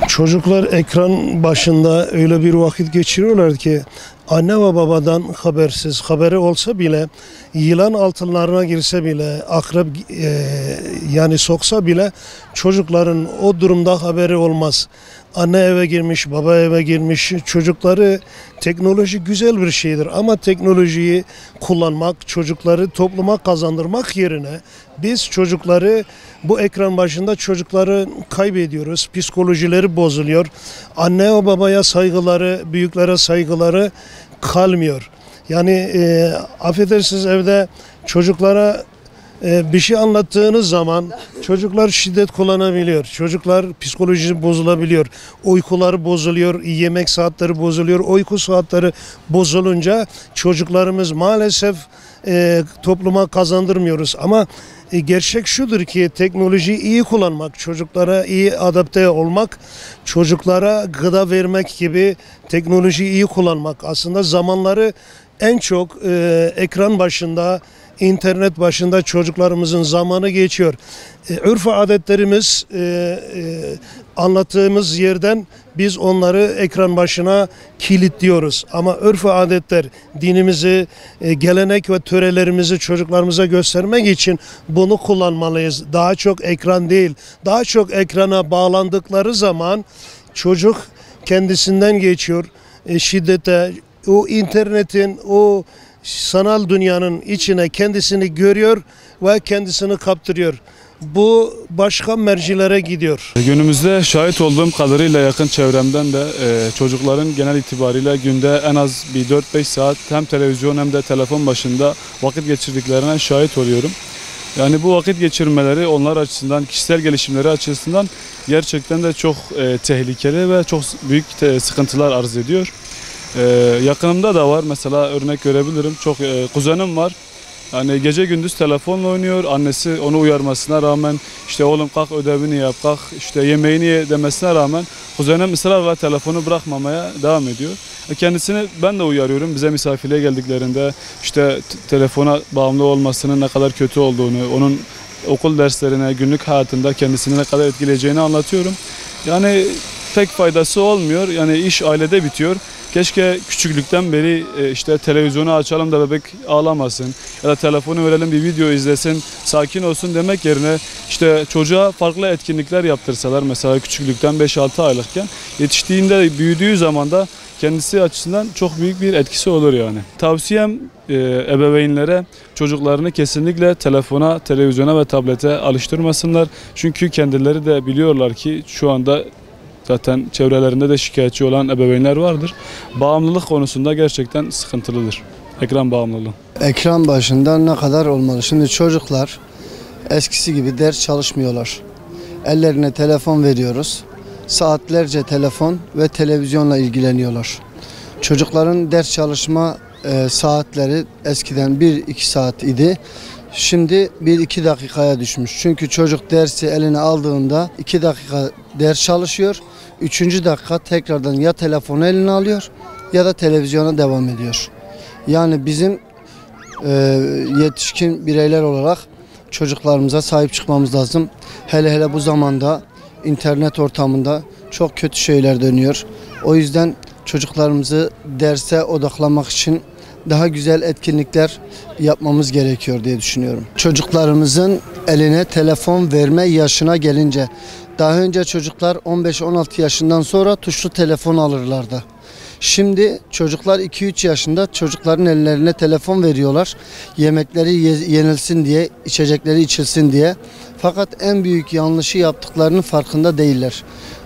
Çocuklar ekran başında öyle bir vakit geçiriyorlar ki anne ve babadan habersiz, haberi olsa bile, yılan altınlarına girse bile, akrep yani soksa bile çocukların o durumda haberi olmaz. Anne eve girmiş, baba eve girmiş, çocukları, teknoloji güzel bir şeydir ama teknolojiyi kullanmak, çocukları topluma kazandırmak yerine biz çocukları bu ekran başında çocukları kaybediyoruz, psikolojileri bozuluyor, anne ve babaya saygıları, büyüklere saygıları kalmıyor. Yani affedersiniz, evde çocuklara bir şey anlattığınız zaman çocuklar şiddet kullanabiliyor. Çocuklar psikolojisi bozulabiliyor. Uykuları bozuluyor, yemek saatleri bozuluyor. Uyku saatleri bozulunca çocuklarımız maalesef topluma kazandırmıyoruz. Ama gerçek şudur ki teknolojiyi iyi kullanmak, çocuklara iyi adapte olmak, çocuklara gıda vermek gibi teknolojiyi iyi kullanmak. Aslında zamanları en çok ekran başında, İnternet başında çocuklarımızın zamanı geçiyor. Örf adetlerimiz anlattığımız yerden biz onları ekran başına kilitliyoruz. Ama örf adetler, dinimizi, gelenek ve törelerimizi çocuklarımıza göstermek için bunu kullanmalıyız. Daha çok ekran değil, daha çok ekrana bağlandıkları zaman çocuk kendisinden geçiyor. Şiddete, o internetin, o sanal dünyanın içine kendisini görüyor ve kendisini kaptırıyor. Bu başka mercilere gidiyor. Günümüzde şahit olduğum kadarıyla yakın çevremden de çocukların genel itibariyle günde en az bir 4-5 saat hem televizyon hem de telefon başında vakit geçirdiklerine şahit oluyorum. Yani bu vakit geçirmeleri onlar açısından, kişisel gelişimleri açısından gerçekten de çok tehlikeli ve çok büyük sıkıntılar arz ediyor. Yakınımda da var, mesela örnek görebilirim, çok kuzenim var. Yani gece gündüz telefonla oynuyor, annesi onu uyarmasına rağmen işte oğlum kalk ödevini yap, kalk işte yemeğini ye demesine rağmen kuzenim ısrarla telefonu bırakmamaya devam ediyor. Kendisini ben de uyarıyorum, bize misafirliğe geldiklerinde işte telefona bağımlı olmasının ne kadar kötü olduğunu, onun okul derslerine, günlük hayatında kendisini ne kadar etkileyeceğini anlatıyorum. Yani pek faydası olmuyor, yani iş ailede bitiyor. Keşke küçüklükten beri işte televizyonu açalım da bebek ağlamasın ya da telefonu verelim bir video izlesin, sakin olsun demek yerine işte çocuğa farklı etkinlikler yaptırsalar, mesela küçüklükten 5-6 aylıkken yetiştiğinde, büyüdüğü zaman da kendisi açısından çok büyük bir etkisi olur yani. Tavsiyem ebeveynlere çocuklarını kesinlikle telefona, televizyona ve tablete alıştırmasınlar. Çünkü kendileri de biliyorlar ki şu anda zaten çevrelerinde de şikayetçi olan ebeveynler vardır. Bağımlılık konusunda gerçekten sıkıntılıdır. Ekran bağımlılığı. Ekran başında ne kadar olmalı? Şimdi çocuklar eskisi gibi ders çalışmıyorlar. Ellerine telefon veriyoruz. Saatlerce telefon ve televizyonla ilgileniyorlar. Çocukların ders çalışma saatleri eskiden 1-2 saat idi. Şimdi 1-2 dakikaya düşmüş. Çünkü çocuk dersi eline aldığında 2 dakika ders çalışıyor. 3. dakika tekrardan ya telefonu eline alıyor ya da televizyona devam ediyor. Yani bizim yetişkin bireyler olarak çocuklarımıza sahip çıkmamız lazım. Hele hele bu zamanda internet ortamında çok kötü şeyler dönüyor. O yüzden çocuklarımızı derse odaklamak için daha güzel etkinlikler yapmamız gerekiyor diye düşünüyorum. Çocuklarımızın eline telefon verme yaşına gelince, daha önce çocuklar 15-16 yaşından sonra tuşlu telefon alırlardı. Şimdi çocuklar 2-3 yaşında çocukların ellerine telefon veriyorlar. Yemekleri yenilsin diye, içecekleri içilsin diye. Fakat en büyük yanlışı yaptıklarının farkında değiller.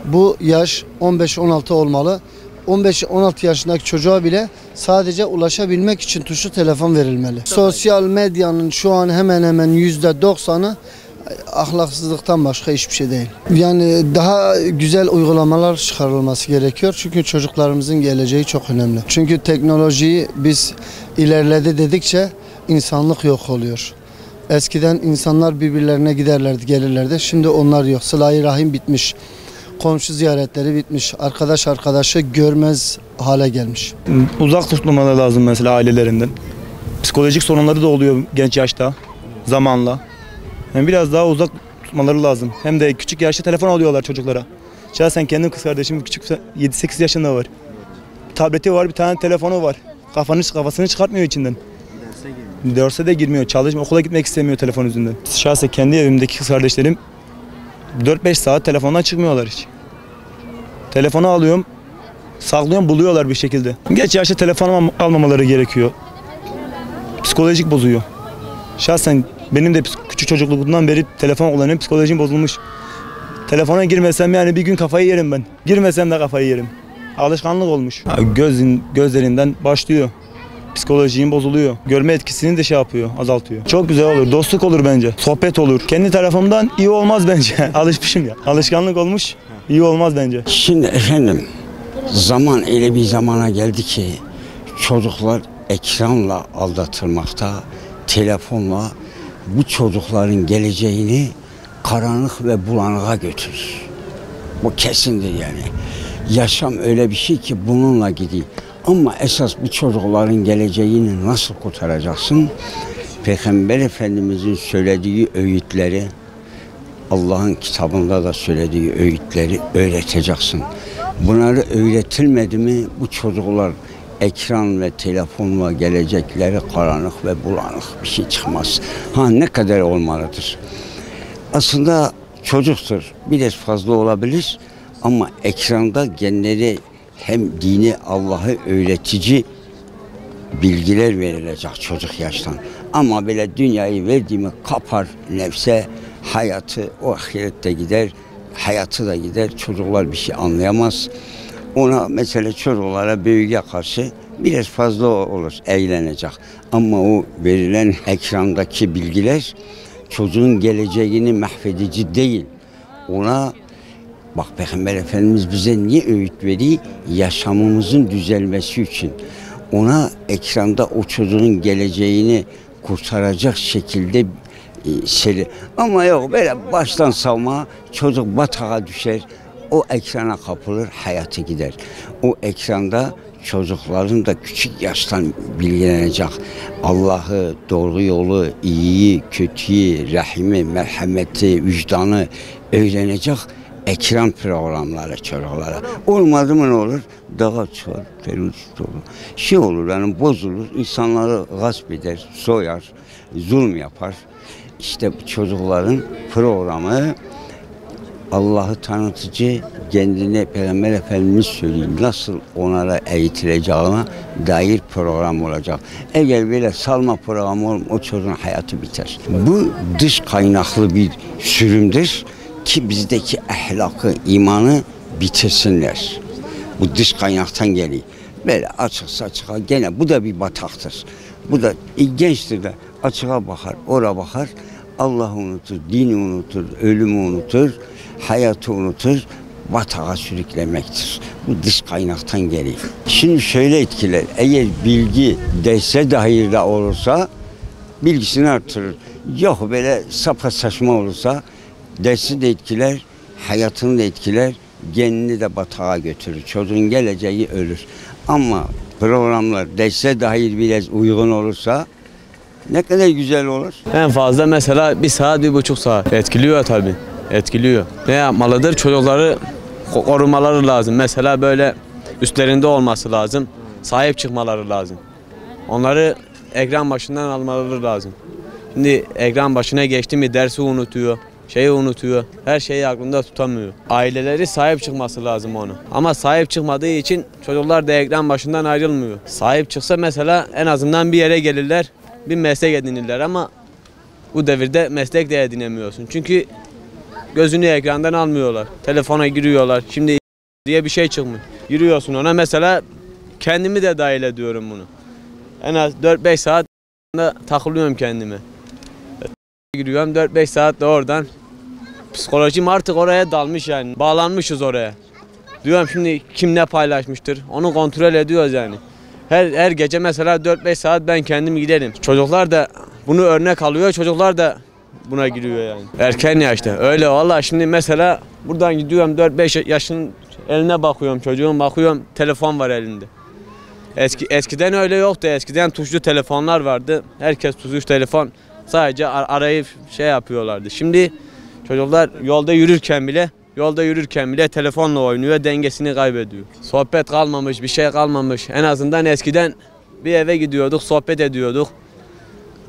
Bu yaş 15-16 olmalı. 15-16 yaşındaki çocuğa bile sadece ulaşabilmek için tuşlu telefon verilmeli. Sosyal medyanın şu an hemen hemen %90'ı Ahlaksızlıktan başka hiçbir şey değil. Yani daha güzel uygulamalar çıkarılması gerekiyor. Çünkü çocuklarımızın geleceği çok önemli. Çünkü teknolojiyi biz ilerledi dedikçe insanlık yok oluyor. Eskiden insanlar birbirlerine giderlerdi, gelirlerdi. Şimdi onlar yok. Sıla-i rahim bitmiş. Komşu ziyaretleri bitmiş. Arkadaş arkadaşı görmez hale gelmiş. Uzak tutmamaları lazım mesela ailelerinden. Psikolojik sorunları da oluyor genç yaşta zamanla. Yani biraz daha uzak tutmaları lazım. Hem de küçük yaşta telefon alıyorlar çocuklara. Şahsen kendim kız kardeşim küçük 7-8 yaşında var. Tableti var, bir tane telefonu var. Kafasını çıkartmıyor içinden. Derse de girmiyor, çalışmıyor, okula gitmek istemiyor telefon yüzünden. Şahsen kendi evimdeki kız kardeşlerim 4-5 saat telefondan çıkmıyorlar hiç. Telefonu alıyorum, saklıyorum, buluyorlar bir şekilde. Geç yaşta telefon almamaları gerekiyor. Psikolojik bozuyor. Şahsen benim de küçük çocukluğumdan beri telefon kullanıyorum, psikolojim bozulmuş. Telefona girmesem yani bir gün kafayı yerim ben. Girmesem de kafayı yerim. Alışkanlık olmuş. Gözlerinden başlıyor. Psikolojim bozuluyor. Görme etkisini de azaltıyor. Çok güzel olur. Dostluk olur bence. Sohbet olur. Kendi tarafımdan iyi olmaz bence. Alışmışım ya. Alışkanlık olmuş. İyi olmaz bence. Şimdi efendim zaman öyle bir zamana geldi ki çocuklar ekranla aldatılmakta, telefonla bu çocukların geleceğini karanlık ve bulanığa götürür. Bu kesindir yani. Yaşam öyle bir şey ki bununla gidiyor. Ama esas bu çocukların geleceğini nasıl kurtaracaksın? Peygamber Efendimizin söylediği öğütleri, Allah'ın kitabında da söylediği öğütleri öğreteceksin. Bunları öğretilmedi mi bu çocuklar ekran ve telefonla gelecekleri karanlık ve bulanık bir şey çıkmaz. Ne kadar olmalıdır? Aslında çocuktur, biraz fazla olabilir ama ekranda kendileri hem dini Allah'ı öğretici bilgiler verilecek çocuk yaştan. Ama böyle dünyayı verdiğimi kapar nefse, hayatı o ahirette gider, hayatı da gider, çocuklar bir şey anlayamaz. Ona mesela çocuklara büyüye karşı biraz fazla olur, eğlenecek. Ama o verilen ekrandaki bilgiler çocuğun geleceğini mahvedici değil. Ona bak Peygamber Efendimiz bize niye öğüt veriyor? Yaşamımızın düzelmesi için. Ona ekranda o çocuğun geleceğini kurtaracak şekilde ama yok böyle baştan savma çocuk batağa düşer. O ekrana kapılır, hayatı gider. O ekranda çocukların da küçük yaştan bilgilenecek. Allah'ı, doğru yolu, iyiyi, kötüyü, rahimi, merhameti, vicdanı öğrenecek ekran programları çocuklara. Olmadı mı ne olur? Dağa çıkar, terörist olur. Şey olur yani bozulur, insanları gasp eder, soyar, zulüm yapar. İşte bu çocukların programı Allah'ı tanıtıcı, kendine Peygamber Efendimiz söyleyeyim nasıl onlara eğitileceğine dair program olacak. Eğer böyle salma programı olur, o çocuğun hayatı biter. Bu dış kaynaklı bir sürümdür ki bizdeki ahlakı, imanı bitirsinler. Bu dış kaynaktan geliyor. Böyle açıksa açığa gene bu da bir bataktır. Bu da gençtir de açığa bakar, ora bakar. Allah'ı unutur, dini unutur, ölümü unutur, hayatı unutur, batağa sürüklemektir. Bu dış kaynaktan geliyor. Şimdi şöyle etkiler, eğer bilgi derse dair de olursa bilgisini artırır. Yok böyle saçma olursa dersi de etkiler, hayatını da etkiler, kendini de batağa götürür. Çocuğun geleceği ölür. Ama programlar derse dair biraz uygun olursa ne kadar güzel olur. En fazla mesela 1 saat, 1,5 saat. Etkiliyor tabii. Etkiliyor. Ne yapmalıdır? Çocukları korumaları lazım. Mesela böyle üstlerinde olması lazım. Sahip çıkmaları lazım. Onları ekran başından almaları lazım. Şimdi ekran başına geçti mi dersi unutuyor. Şeyi unutuyor. Her şeyi aklında tutamıyor. Aileleri sahip çıkması lazım onu. Ama sahip çıkmadığı için çocuklar da ekran başından ayrılmıyor. Sahip çıksa mesela en azından bir yere gelirler. Bir meslek edinirler ama bu devirde meslek de edinemiyorsun. Çünkü gözünü ekrandan almıyorlar. Telefona giriyorlar. Şimdi diye bir şey çıkmıyor. Yürüyorsun ona mesela kendimi de dahil ediyorum bunu. En az 4-5 saat takılıyorum kendime. giriyorum 4-5 saat de oradan. Psikolojim artık oraya dalmış yani. Bağlanmışız oraya. Diyorum şimdi kim ne paylaşmıştır onu kontrol ediyoruz yani. Her gece mesela 4-5 saat ben kendim giderim. Çocuklar da bunu örnek alıyor. Çocuklar da buna giriyor yani. Erken yaşta. Öyle valla şimdi mesela buradan gidiyorum 4-5 yaşın eline bakıyorum çocuğun bakıyorum telefon var elinde. Eskiden öyle yoktu. Eskiden tuşlu telefonlar vardı. Herkes tuşlu telefon sadece arayıp şey yapıyorlardı. Şimdi çocuklar yolda yürürken bile telefonla oynuyor, dengesini kaybediyor. Sohbet kalmamış, bir şey kalmamış. En azından eskiden bir eve gidiyorduk, sohbet ediyorduk.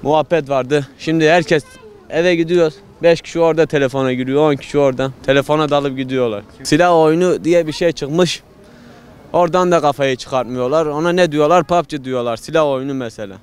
Muhabbet vardı. Şimdi herkes eve gidiyor. 5 kişi orada telefona giriyor, 10 kişi oradan. Telefona dalıp gidiyorlar. Silah oyunu diye bir şey çıkmış. Oradan da kafayı çıkartmıyorlar. Ona ne diyorlar? PUBG diyorlar. Silah oyunu mesela.